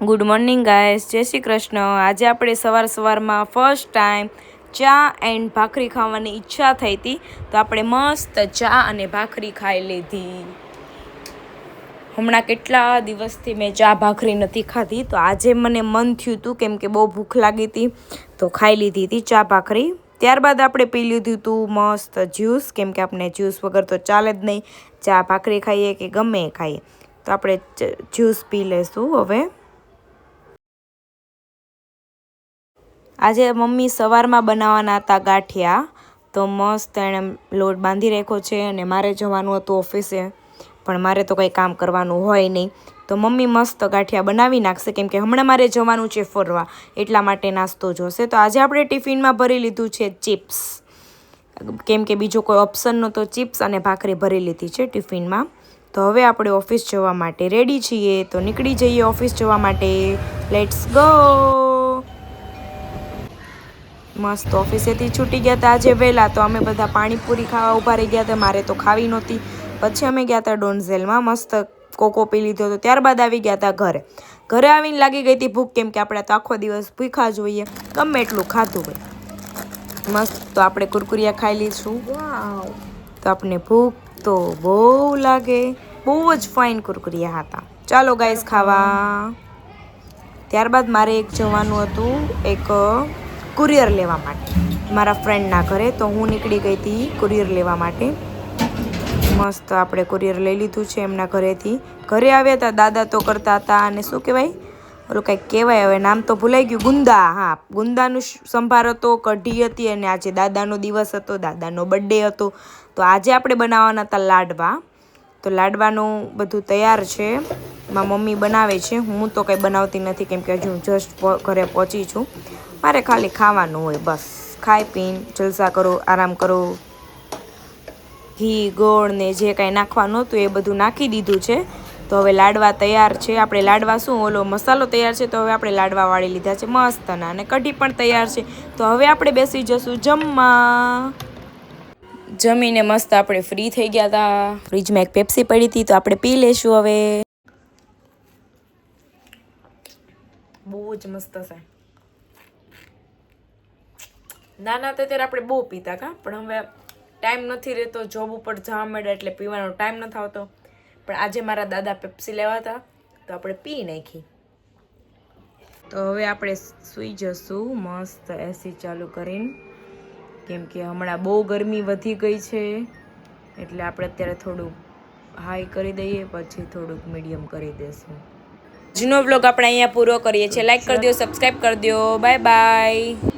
Good morning guys, જય શ્રી કૃષ્ણ। આજે આપણે સવારમાં ફર્સ્ટ ટાઈમ ચા એન્ડ ભાખરી ખાવાની ઈચ્છા થઈ હતી, તો આપણે મસ્ત ચા અને ભાખરી ખાઈ લીધી। હમણાં કેટલા દિવસથી મેં ચા ભાખરી નથી ખાધી, તો આજે મને મન થયું હતું કેમ કે બહુ ભૂખ લાગી હતી, તો ખાઈ લીધી હતી ચા ભાખરી। ત્યારબાદ આપણે પી લીધું હતું મસ્ત જ્યુસ, કેમ કે આપણે જ્યુસ વગર તો ચાલે જ નહીં। ચા ભાખરી ખાઈએ કે ગમે એ ખાઈએ, તો આપણે જ્યુસ પી લઈશું હવે। આજે મમ્મી સવારમાં બનાવવાના હતા ગાંઠિયા, તો મસ્ત એણે લોટ બાંધી રાખ્યો છે અને મારે જવાનું હતું ઓફિસે, પણ મારે તો કંઈ કામ કરવાનું હોય નહીં, તો મમ્મી મસ્ત ગાંઠિયા બનાવી નાખશે કેમ કે હમણાં મારે જવાનું છે ફરવા, એટલા માટે નાસ્તો જોશે। તો આજે આપણે ટિફિનમાં ભરી લીધું છે ચિપ્સ, કેમ કે બીજો કોઈ ઓપ્શન નહોતો, ચિપ્સ અને ભાખરી ભરી લીધી છે ટિફિનમાં। તો હવે આપણે ઓફિસ જવા માટે રેડી છીએ, તો નીકળી જઈએ ઓફિસ જવા માટે। Let's go. મસ્ત ઓફિસેથી છૂટી ગયા હતા આજે વહેલા, તો અમે બધા પાણીપુરી ખાવા ઊભા રહી ગયા હતા, મારે તો ખાવી નહોતી। પછી અમે ગયા હતા ડોન્ઝેલમાં, મસ્ત કોકો પી લીધો હતો। ત્યારબાદ આવી ગયા હતા ઘરે। ઘરે આવીને લાગી ગઈ હતી ભૂખ, કેમ કે આપણે તો આખો દિવસ ભૂખ્યા જ હોઈએ, ગમે એટલું ખાધું હોય। મસ્ત તો આપણે કુરકુરિયા ખાઈ લઈશું। તો આપણે ભૂખ તો બહુ લાગે, બહુ જ ફાઇન કુરકુરિયા હતા। ચાલો ગાઈસ ખાવા। ત્યારબાદ મારે એક જવાનું હતું એક કુરિયર લેવા માટે મારા ફ્રેન્ડના ઘરે, તો હું નીકળી ગઈ હતી કુરિયર લેવા માટે। મસ્ત આપણે કુરિયર લઈ લીધું છે એમના ઘરેથી। ઘરે આવ્યા હતા, દાદા તો કરતા હતા અને શું કહેવાય ઓલું કંઈક કહેવાય, હવે નામ તો ભૂલાઈ ગયું, ગુંદા। હા, ગુંદાનું સંભાર હતો, કઢી હતી, અને આજે દાદાનો દિવસ હતો, દાદાનો બર્થડે હતો, તો આજે આપણે બનાવવાના હતા લાડવા। તો લાડવાનું બધું તૈયાર છે, મારી મમ્મી બનાવે છે, હું તો કંઈ બનાવતી નથી કેમ કે હજુ હું જસ્ટ ઘરે પહોંચી છું। મારે ખાલી ખાવાનું હોય, બસ ખાઈ પીને જલસા કરો, આરામ કરો। ઘી ગોળ ને જે કાંઈ નાખવાનું હતું એ બધું નાખી દીધું છે, તો હવે લાડવા તૈયાર છે। આપણે લાડવા શું ઓલો મસાલો તૈયાર છે, તો હવે આપણે લાડવા વાળી લીધા છે મસ્તના, અને કઢી પણ તૈયાર છે, તો હવે આપણે બેસી જશું જમવા। જમીને મસ્ત આપણે ફ્રી થઈ ગયા હતા, ફ્રીજમાં એક પેપ્સી પડી હતી, તો આપણે પી લેશું હવે। બહુ જ મસ્ત છે। નાના હતા ત્યારે આપણે બહુ પીતા કા, પણ હવે ટાઈમ નથી રહેતો, જોબ ઉપર જવા માંડ્યા એટલે પીવાનો ટાઈમ નથી આવતો, પણ આજે મારા દાદા પેપ્સી લેવા હતા, તો આપણે પી નાખી। તો હવે આપણે સૂઈ જશું મસ્ત એસી ચાલુ કરીને, કેમ કે હમણાં બહુ ગરમી વધી ગઈ છે, એટલે આપણે અત્યારે થોડુંક હાઈ કરી દઈએ, પછી થોડુંક મીડિયમ કરી દઈશું। આજનો વ્લોગ આપણે અહીંયા પૂરો કરીએ છીએ। લાઈક કરી દો, સબસ્ક્રાઈબ કરી દો, બાય બાય।